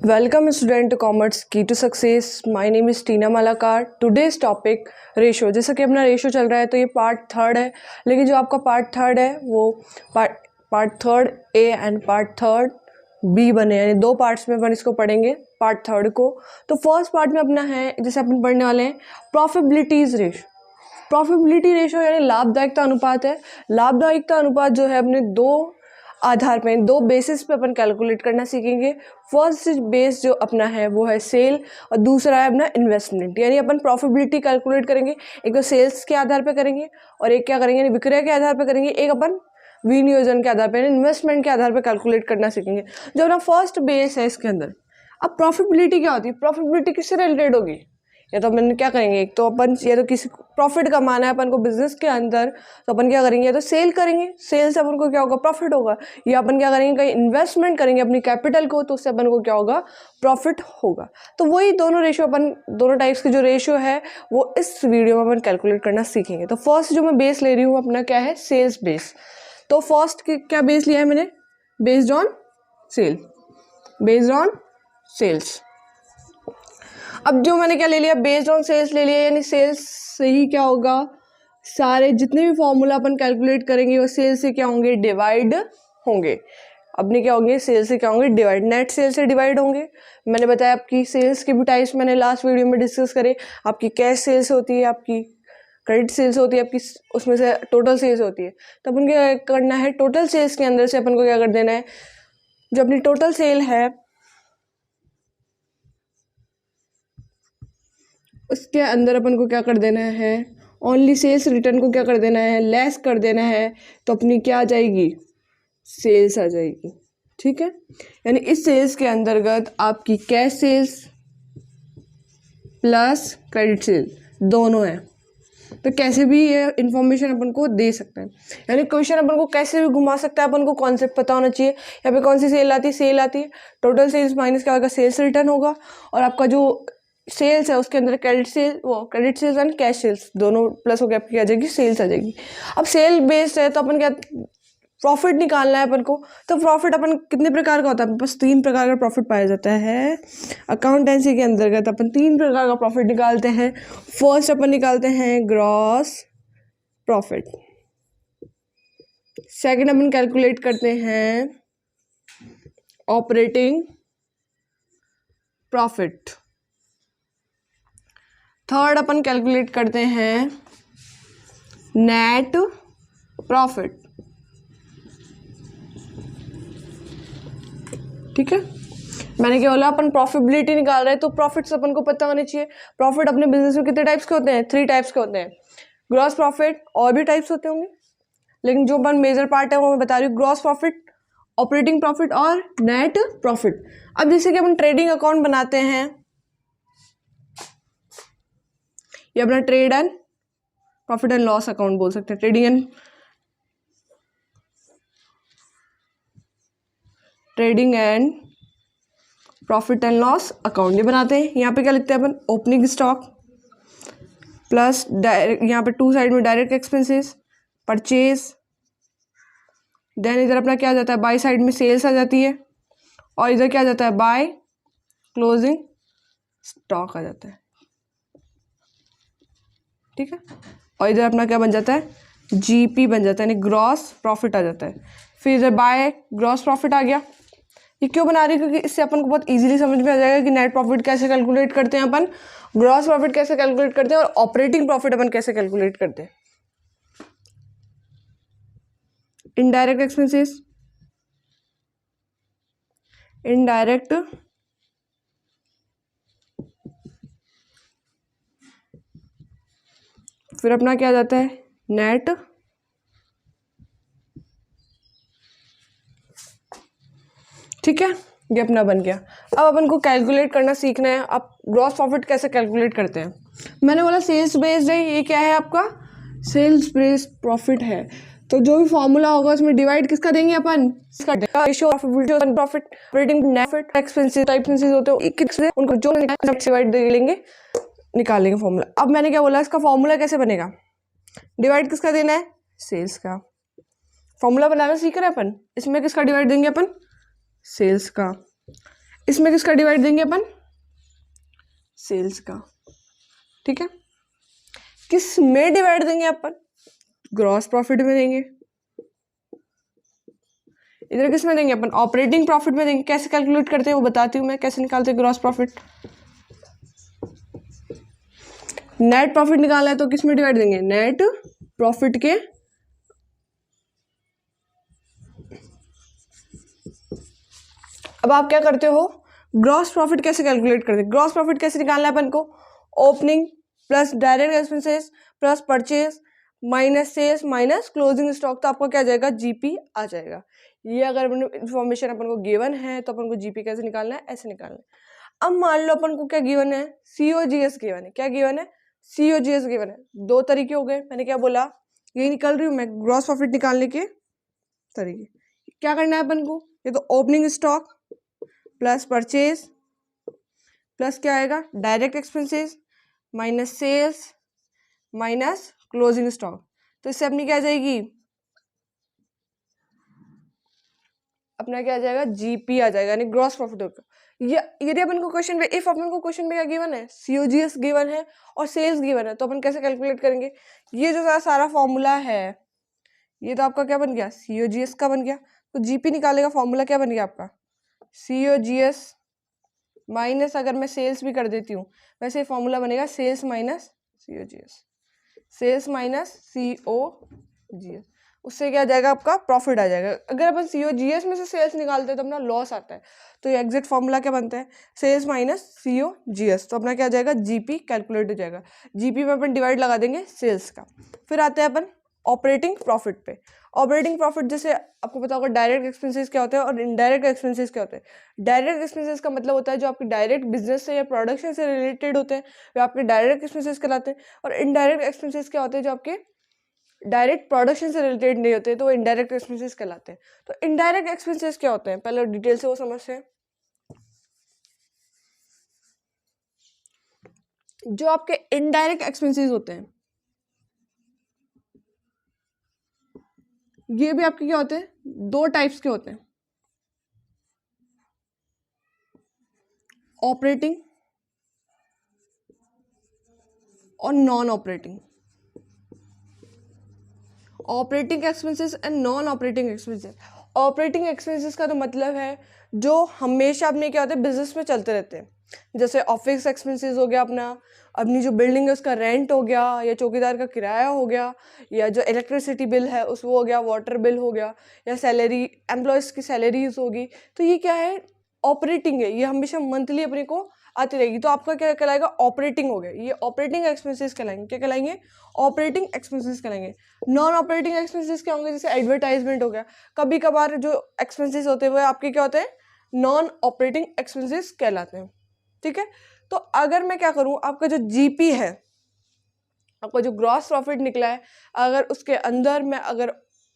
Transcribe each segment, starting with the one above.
Welcome student to Commerce Key to Success. My name is Tina Malakar. Today's topic ratio. जैसा कि अपना ratio चल रहा है तो ये पार्ट थर्ड है, लेकिन जो आपका पार्ट थर्ड है वो part third a and part third b बने, यानी दो पार्ट्स में अपन इसको पढ़ेंगे पार्ट थर्ड को। तो फर्स्ट पार्ट में अपना है, जैसे अपन पढ़ने वाले हैं प्रॉफिटेबिलिटीज रेशो। प्रॉफिटेबिलिटी रेशो यानी लाभदायकता अनुपात है। लाभदायकता अनुपात जो है अपने दो आधार पे, दो बेसिस पे अपन कैलकुलेट करना सीखेंगे। फर्स्ट बेस जो अपना है वो है सेल और दूसरा है अपना इन्वेस्टमेंट। यानी अपन प्रॉफिटेबिलिटी कैलकुलेट करेंगे, एक तो सेल्स के आधार पे करेंगे और एक क्या करेंगे, विक्रय के आधार पे करेंगे, एक अपन विनियोजन के आधार पे इन्वेस्टमेंट के आधार पे कैलकुलेट करना सीखेंगे, जो अपना फर्स्ट बेस है इसके अंदर। अब प्रॉफिटेबिलिटी क्या होती है? प्रॉफिटेबिलिटी किससे रिलेटेड होगी? या तो अपन क्या करेंगे, एक तो अपन या तो किसी प्रॉफिट कमाना है अपन को बिजनेस के अंदर, तो अपन क्या करेंगे, या तो सेल करेंगे, सेल से अपन को क्या होगा, प्रॉफिट होगा। या अपन क्या करेंगे, कहीं इन्वेस्टमेंट करेंगे अपनी कैपिटल को, तो उससे अपन को क्या होगा, प्रॉफिट होगा। तो वही दोनों रेशियो अपन, दोनों टाइप्स की जो रेशियो है वो इस वीडियो में अपन कैलकुलेट करना सीखेंगे। तो फर्स्ट जो मैं बेस ले रही हूँ अपना क्या है, सेल्स बेस। तो फर्स्ट क्या बेस लिया है मैंने, based on sale, based on sales. अब जो मैंने क्या ले लिया, बेस्ड ऑन सेल्स ले लिया, यानी सेल्स से ही क्या होगा, सारे जितने भी फॉर्मूला अपन कैलकुलेट करेंगे वो सेल्स से क्या होंगे, डिवाइड होंगे। अपने क्या होंगे, सेल्स से क्या होंगे, डिवाइड, नेट सेल्स से डिवाइड होंगे। मैंने बताया आपकी सेल्स के भी टाइप्स मैंने लास्ट वीडियो में डिस्कस करे। आपकी कैश सेल्स होती है, आपकी क्रेडिट सेल्स होती है, आपकी उसमें से टोटल सेल्स होती है। तो अपन क्या करना है, टोटल सेल्स के अंदर से अपन को क्या कर देना है, जो अपनी टोटल सेल है उसके अंदर अपन को क्या कर देना है, ओनली सेल्स रिटर्न को क्या कर देना है, लेस कर देना है। तो अपनी क्या आ जाएगी, सेल्स आ जाएगी। ठीक है, यानी इस सेल्स के अंतर्गत आपकी cash sales plus credit sale दोनों है। तो कैसे भी ये इन्फॉर्मेशन अपन को दे सकते हैं, यानी क्वेश्चन अपन को कैसे भी घुमा सकता है। अपन को कॉन्सेप्ट पता होना चाहिए। यहाँ पे कौन सी सेल आती है, सेल आती है, टोटल सेल्स माइनस क्या होगा, सेल्स रिटर्न होगा, और आपका जो सेल्स है उसके अंदर क्रेडिट सेल, वो credit sales and cash sales दोनों प्लस होकर आपकी आ जाएगी, सेल्स आ जाएगी। अब सेल बेस्ड है तो अपन क्या प्रॉफिट निकालना है अपन को। तो प्रॉफिट अपन कितने प्रकार का होता है, बस 3 प्रकार का प्रॉफिट पाया जाता है अकाउंटेंसी के अंतर्गत। अपन 3 प्रकार का प्रॉफिट निकालते हैं। फर्स्ट अपन निकालते हैं ग्रॉस प्रॉफिट, सेकंड अपन कैलकुलेट करते हैं ऑपरेटिंग प्रॉफिट, थर्ड अपन कैलकुलेट करते हैं नेट प्रॉफिट। ठीक है, मैंने क्या बोला, अपन प्रॉफिटेबिलिटी निकाल रहे हैं तो प्रॉफिट्स अपन को पता होने चाहिए। प्रॉफिट अपने बिजनेस में कितने टाइप्स के होते हैं, 3 टाइप्स के होते हैं। ग्रॉस प्रॉफिट, और भी टाइप्स होते होंगे, लेकिन जो अपन मेजर पार्ट है वो मैं बता रही हूँ, ग्रॉस प्रॉफिट, ऑपरेटिंग प्रॉफिट और नेट प्रॉफिट। अब जैसे कि अपन ट्रेडिंग अकाउंट बनाते हैं, ये अपना trade and profit and loss account बोल सकते हैं, trading and profit and loss account ये बनाते हैं। यहाँ पे क्या लिखते हैं अपन, ओपनिंग स्टॉक प्लस यहाँ पे 2 साइड में डायरेक्ट एक्सपेंसेस, परचेज, देन इधर अपना क्या आ जाता है, बाय साइड में सेल्स आ जाती है, और इधर क्या आ जाता है, बाय क्लोजिंग स्टॉक आ जाता है। ठीक है, और इधर अपना क्या बन जाता है, जीपी बन जाता है, यानी ग्रॉस प्रॉफिट आ जाता है। फिर इधर बाय ग्रॉस प्रॉफिट आ गया। ये क्यों बना रही है, क्योंकि इससे अपन को बहुत इजीली समझ में आ जाएगा कि नेट प्रॉफिट कैसे कैलकुलेट करते हैं अपन, ग्रॉस प्रॉफिट कैसे कैलकुलेट करते हैं, और ऑपरेटिंग प्रॉफिट अपन कैसे कैलकुलेट करते हैं। इनडायरेक्ट एक्सपेंसेस, इनडायरेक्ट फिर अपना क्या आ जाता है, नेट। ठीक है, ये अपना बन गया। अब अपन को कैलकुलेट करना सीखना है। अब ग्रॉस प्रॉफिट कैसे कैलकुलेट करते हैं, मैंने बोला सेल्स बेस्ड है, ये क्या है आपका, सेल्स बेस्ड प्रॉफिट है। तो जो भी फॉर्मूला होगा उसमें डिवाइड किसका देंगे अपन, ratio profit, operating net expenses type expenses होते हैं, उनको जो डिवाइड दे लेंगे, निकालेंगे फॉर्मूला। अब मैंने क्या बोला, इसका फॉर्मूला कैसे बनेगा, डिवाइड किसका देना है, सेल्स का। फॉर्मूला बनाना सीख रहे हैं अपन, इसमें किसका डिवाइड देंगे अपन, सेल्स का। इसमें किसका डिवाइड देंगे अपन, सेल्स का, ठीक है। किस में डिवाइड देंगे अपन, ग्रॉस प्रॉफिट में देंगे। इधर किस में देंगे अपन, ऑपरेटिंग प्रॉफिट में देंगे। कैसे कैलकुलेट करते हैं वो बताती हूँ मैं, कैसे निकालते हैं ग्रॉस प्रॉफिट। नेट प्रॉफिट निकालना है तो किस में डिवाइड देंगे, नेट प्रॉफिट के, अब आप क्या करते हो, ग्रॉस प्रॉफिट कैसे कैलकुलेट करते हैं, ग्रॉस प्रॉफिट कैसे निकालना है अपन को, opening plus direct expenses plus purchase minus sales minus closing stock, तो आपको क्या आ जाएगा, जीपी आ जाएगा। ये अगर इन्फॉर्मेशन अपन को गिवन है तो अपन को जीपी कैसे निकालना है, ऐसे निकालना है। अब मान लो अपन को क्या गिवन है, सीओजीएस गिवन है। क्या गिवन है, सीओजीएस गिवन है। दो तरीके हो गए, मैंने क्या बोला, यही निकाल रही हूँ मैं, ग्रॉस प्रॉफिट निकालने के तरीके। क्या करना है अपन को, ये तो opening stock plus purchase plus क्या आएगा, direct expenses minus sales minus closing stock, तो इससे अपनी क्या आ जाएगी, अपना क्या आ जाएगा, जीपी आ जाएगा, यानी ग्रॉस प्रॉफिट होगा। यदि अपन को क्वेश्चन में, इफ अपन को क्वेश्चन में क्या गिवन है, सीओजीएस गिवन है और सेल्स गिवन है, तो अपन कैसे कैलकुलेट करेंगे, ये जो सारा फॉर्मूला है ये तो आपका क्या बन गया, सीओजीएस का बन गया, तो जीपी निकालने का फॉर्मूला क्या बन गया आपका, सीओजीएस माइनस, अगर मैं सेल्स भी कर देती हूँ वैसे फॉर्मूला बनेगा sales minus COGS, sales minus COGS, उससे क्या आ जाएगा, आपका प्रॉफिट आ जाएगा। अगर अपन सीओजीएस में से सेल्स निकालते हैं तो अपना लॉस आता है, तो ये एग्जैक्ट फॉर्मूला क्या बनता है, सेल्स माइनस सीओजीएस, तो अपना क्या आ जाएगा, जीपी कैलकुलेट हो जाएगा। जीपी में अपन डिवाइड लगा देंगे सेल्स का। फिर आते हैं अपन ऑपरेटिंग प्रॉफिट पे। ऑपरेटिंग प्रॉफिट जैसे आपको पता होगा डायरेक्ट एक्सपेंसेस क्या होते हैं और इनडायरेक्ट एक्सपेंसेस क्या होते हैं। डायरेक्ट एक्सपेंसेस का मतलब होता है जो आपके डायरेक्ट बिजनेस से या प्रोडक्शन से रिलेटेड होते हैं, वे आपके डायरेक्ट एक्सपेंसेस कहलाते हैं। और इनडायरेक्ट एक्सपेंसेस क्या होते हैं जो आपके डायरेक्ट प्रोडक्शन से रिलेटेड नहीं होते, तो इनडायरेक्ट एक्सपेंसेस कहलाते हैं। तो इनडायरेक्ट एक्सपेंसेस क्या होते हैं, पहले डिटेल से वो समझते हैं। जो आपके इनडायरेक्ट एक्सपेंसेस होते हैं ये भी आपके क्या होते हैं, दो टाइप्स के होते हैं, ऑपरेटिंग और non operating. Operating expenses and non operating expenses. Operating expenses का तो मतलब है जो हमेशा अपने क्या होते हैं, बिजनेस में चलते रहते हैं। जैसे ऑफिस एक्सपेंसेस हो गया, अपनी जो बिल्डिंग है उसका रेंट हो गया, या चौकीदार का किराया हो गया, या जो इलेक्ट्रिसिटी बिल है उस वो हो गया, वाटर बिल हो गया, या सैलरी, एम्प्लॉयज़ की सैलरीज होगी। तो ये क्या है, ऑपरेटिंग है, ये हमेशा मंथली अपने को आती रहेगी। तो आपका क्या कहलाएगा, ऑपरेटिंग हो गया, ये ऑपरेटिंग एक्सपेंसेस कहलाएंगे। क्या कहलाएंगे, ऑपरेटिंग एक्सपेंसेस कहलाएंगे। नॉन ऑपरेटिंग एक्सपेंसेस क्या होंगे, जैसे एडवर्टाइजमेंट हो गया। कभी कभार जो एक्सपेंसेस होते हैं वो आपके क्या होते हैं, नॉन ऑपरेटिंग एक्सपेंसेस कहलाते हैं, ठीक है। तो अगर मैं क्या करूं, आपका जो जीपी है, आपका जो ग्रॉस प्रॉफिट निकला है, अगर उसके अंदर मैं अगर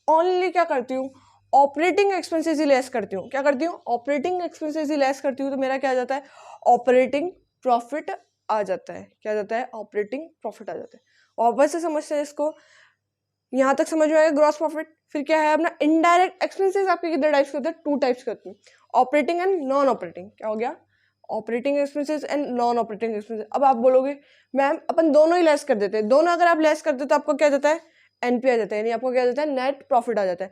ओनली क्या करती हूँ, ऑपरेटिंग एक्सपेंसेस ही लेस करती हूँ, क्या करती हूँ, ऑपरेटिंग एक्सपेंसेस ही लेस करती हूँ, तो मेरा क्या आ जाता है, ऑपरेटिंग प्रॉफिट आ जाता है। क्या आ जाता है, ऑपरेटिंग प्रॉफिट आ जाता है। वापस से समझते हैं इसको, यहाँ तक समझ में आएगा ग्रॉस प्रॉफिट। फिर क्या है अपना इनडायरेक्ट एक्सपेंसेस, आपके कितने टाइप्स के होते हैं, टू टाइप्स के होते हैं, ऑपरेटिंग एंड नॉन ऑपरेटिंग। क्या हो गया, operating expenses and non operating expenses. अब आप बोलोगे मैम अपन दोनों ही लेस कर देते हैं, दोनों अगर आप लेस करते हो तो आपको क्या जाता है, एनपी आ जाता है, यानी आपको क्या जाता है, नेट प्रॉफिट आ जाता है।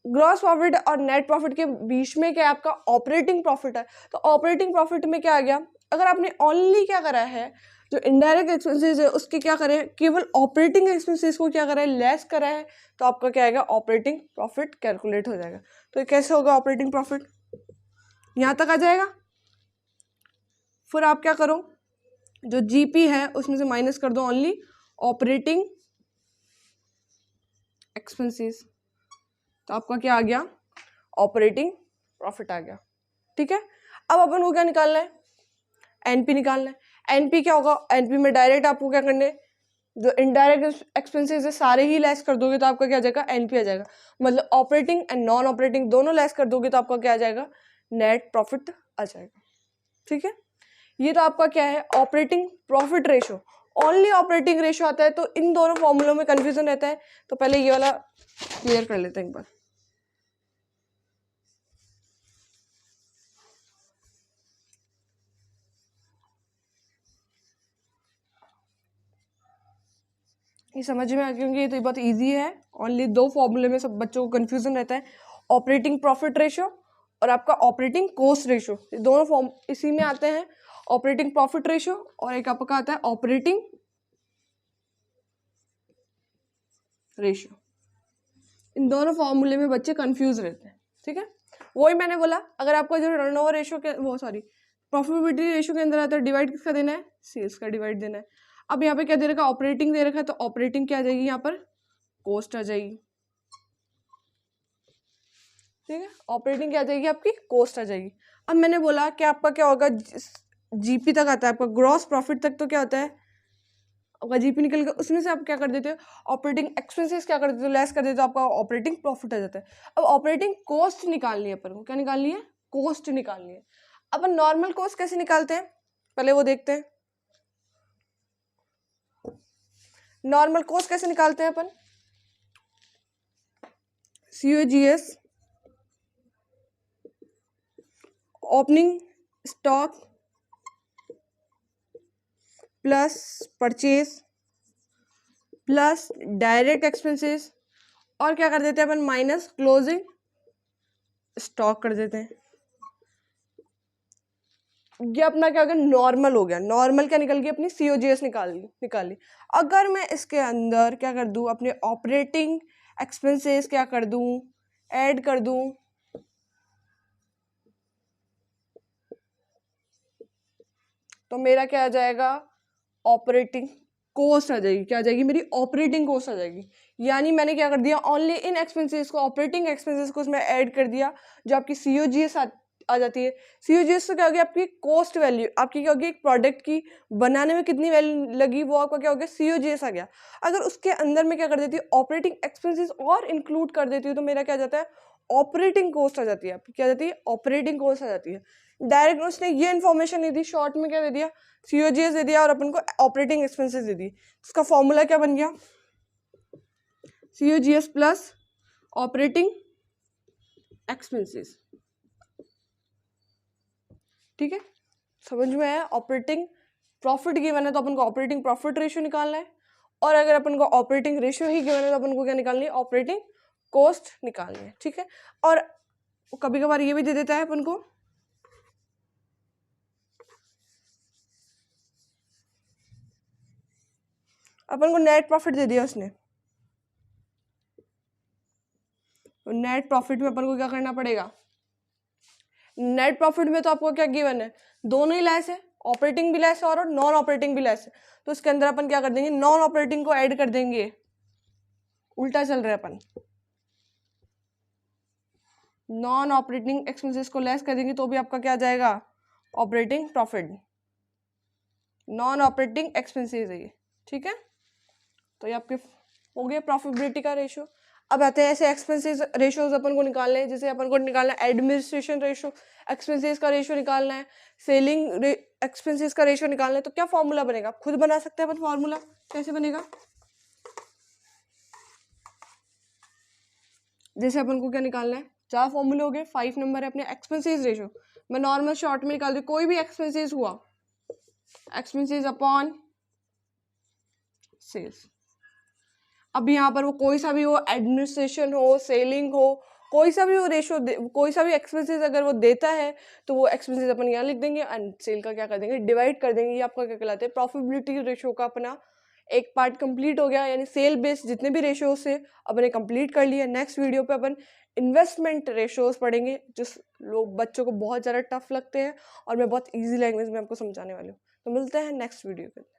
ग्रॉस प्रॉफिट और नेट प्रॉफिट के बीच में क्या है, आपका ऑपरेटिंग प्रॉफिट है। तो ऑपरेटिंग प्रॉफिट में क्या आ गया, अगर आपने ओनली क्या करा है, जो इनडायरेक्ट एक्सपेंसेस है उसके क्या करें, केवल ऑपरेटिंग एक्सपेंसेस को क्या करा है, लेस करा है, तो आपका क्या आएगा, ऑपरेटिंग प्रॉफिट कैलकुलेट हो जाएगा। तो ये कैसे होगा ऑपरेटिंग प्रॉफिट, यहाँ तक आ जाएगा। फिर आप क्या करो, जो जीपी है उसमें से माइनस कर दो ओनली ऑपरेटिंग एक्सपेंसेस, तो आपका क्या आ गया, ऑपरेटिंग प्रॉफिट आ गया, ठीक है। अब अपन को क्या निकालना है, एनपी निकालना है। एनपी क्या होगा, एनपी में डायरेक्ट आपको क्या करने, जो इनडायरेक्ट एक्सपेंसेस है सारे ही लेस कर दोगे तो आपका क्या आ जाएगा, एनपी आ जाएगा। मतलब ऑपरेटिंग एंड नॉन ऑपरेटिंग दोनों लेस कर दोगे तो आपका क्या आ जाएगा, नेट प्रॉफिट आ जाएगा, ठीक है। ये तो आपका क्या है, operating profit ratio. Only operating ratio आता है तो इन दोनों फॉर्मूलों में कंफ्यूजन रहता है, तो पहले ये वाला क्लियर कर लेते हैं एक बार। ये समझ में आ गया, क्योंकि ये तो बहुत इजी है। ओनली 2 फॉर्मूले में सब बच्चों को कन्फ्यूजन रहता है, ऑपरेटिंग प्रॉफिट रेशियो और आपका ऑपरेटिंग कॉस्ट रेशियो। ये दोनों फॉर्म इसी में आते हैं, ऑपरेटिंग प्रॉफिट रेशियो और एक आपका आता है ऑपरेटिंग रेशियो। इन दोनों फॉर्मूले में बच्चे कंफ्यूज रहते हैं, ठीक है। वही मैंने बोला, अगर आपका जो टर्नओवर रेशियो के प्रॉफिटेबिलिटी रेशियो के अंदर आता है, डिवाइड किसका देना है, सेल्स का डिवाइड देना है। अब यहाँ पे क्या दे रखा है, ऑपरेटिंग दे रखा है, तो ऑपरेटिंग क्या आ जाएगी, यहाँ पर कॉस्ट आ जाएगी, ठीक है। ऑपरेटिंग क्या आ जाएगी, आपकी कॉस्ट आ जाएगी। अब मैंने बोला कि आपका क्या होगा, जीपी तक आता है, आपका ग्रॉस प्रॉफिट तक तो क्या होता है, आपका जीपी निकल गया, उसमें से आप क्या कर देते हो, ऑपरेटिंग एक्सपेंसेस क्या कर देते हो, लेस कर देते हो, आपका ऑपरेटिंग प्रॉफिट आ जाता है। अब ऑपरेटिंग कॉस्ट निकालनी है अपन को, क्या निकालनी है, कॉस्ट निकालनी है। अपन नॉर्मल कॉस्ट कैसे निकालते हैं, पहले वो देखते हैं। नॉर्मल कॉस्ट कैसे निकालते हैं अपन, COGS opening stock plus purchase plus direct expenses और क्या कर देते हैं अपन, माइनस क्लोजिंग स्टॉक कर देते हैं। ये अपना क्या हो गया, नॉर्मल हो गया। नॉर्मल क्या निकल गई, अपनी COGS निकाली। अगर मैं इसके अंदर क्या कर दूं, अपने ऑपरेटिंग एक्सपेंसेस क्या कर दूं, ऐड कर दूं, तो मेरा क्या आ जाएगा, ऑपरेटिंग कॉस्ट आ जाएगी। क्या आ जाएगी, मेरी ऑपरेटिंग कॉस्ट आ जाएगी। यानी मैंने क्या कर दिया, ओनली इन एक्सपेंसेस को, ऑपरेटिंग एक्सपेंसेस को उसमें ऐड कर दिया, जो आपकी COGS आ जाती है। COGS तो क्या होगी, आपकी कॉस्ट वैल्यू, आपकी क्या होगी, एक प्रोडक्ट की बनाने में कितनी वैल्यू लगी, वो आपका क्या हो गया, COGS आ गया। अगर उसके अंदर में क्या कर देती है, ऑपरेटिंग एक्सपेंसेस और इंक्लूड कर देती हूँ, तो मेरा क्या जाता है, ऑपरेटिंग कॉस्ट आ जाती है। आपकी क्या जाती है, ऑपरेटिंग कॉस्ट आ जाती है। डायरेक्ट उसने ये इन्फॉर्मेशन नहीं दी, शॉर्ट में क्या दे दिया, COGS दे दिया और अपन को ऑपरेटिंग एक्सपेंसेस दे दी। इसका फॉर्मूला क्या बन गया, COGS प्लस ऑपरेटिंग एक्सपेंसेस, ठीक है। समझ में आया। ऑपरेटिंग प्रॉफिट गिवन है तो अपन को ऑपरेटिंग प्रॉफिट रेशियो निकालना है, और अगर अपन को ऑपरेटिंग रेशियो ही गिवन है तो अपन को क्या निकालनी है, ऑपरेटिंग कॉस्ट निकालनी है, ठीक है। और कभी कभार ये भी दे देता है अपन को, अपन को नेट प्रॉफिट दे दिया उसने, तो नेट प्रॉफिट में अपन को क्या करना पड़ेगा, नेट प्रॉफिट में तो आपको क्या गिवन है, दोनों ही लेस है, ऑपरेटिंग भी लेस है और नॉन ऑपरेटिंग भी लेस है। तो इसके अंदर अपन क्या कर देंगे, नॉन ऑपरेटिंग को ऐड कर देंगे। उल्टा चल रहा है, अपन नॉन ऑपरेटिंग एक्सपेंसेस को लेस कर देंगे तो भी आपका क्या आ जाएगा, operating profit. Non operating expenses है ये, ठीक है। तो ये आपके हो गए प्रॉफिटेबिलिटी का रेशियो। अब आते हैं ऐसे एक्सपेंसेस रेशियोज अपन को निकालने हैं, जैसे अपन को निकालना है एडमिनिस्ट्रेशन रेशियो, एक्सपेंसेस का रेशियो निकालना है, सेलिंग एक्सपेंसेस का रेशियो निकालना है। तो क्या फॉर्मूला बनेगा, खुद बना सकते हैं अपन फॉर्मूला, कैसे बनेगा, जैसे अपन को क्या निकालना है, 4 फॉर्मूले हो गए, 5 नंबर है अपने एक्सपेंसेस रेशियो। मैं नॉर्मल शॉर्ट में निकाल दूँ, कोई भी एक्सपेंसेस हुआ, एक्सपेंसेस अपॉन सेल्स। अब यहाँ पर वो कोई सा भी हो, एडमिनिस्ट्रेशन हो, सेलिंग हो, कोई सा भी वो रेशियो, कोई सा भी एक्सपेंसेस अगर वो देता है तो वो एक्सपेंसेस अपन यहाँ लिख देंगे, एंड सेल का क्या कर देंगे, डिवाइड कर देंगे। ये आपका क्या कहलाता है, प्रॉफिटेबिलिटी रेशियो का अपना एक पार्ट कंप्लीट हो गया। यानी सेल बेस्ड जितने भी रेशियोज से अपने कंप्लीट कर लिया। नेक्स्ट वीडियो पे अपन इन्वेस्टमेंट रेशियोज पढ़ेंगे, जो लोग बच्चों को बहुत ज़्यादा टफ लगते हैं और मैं बहुत ईजी लैंग्वेज में आपको समझाने वाली हूँ। तो मिलते हैं नेक्स्ट वीडियो पे।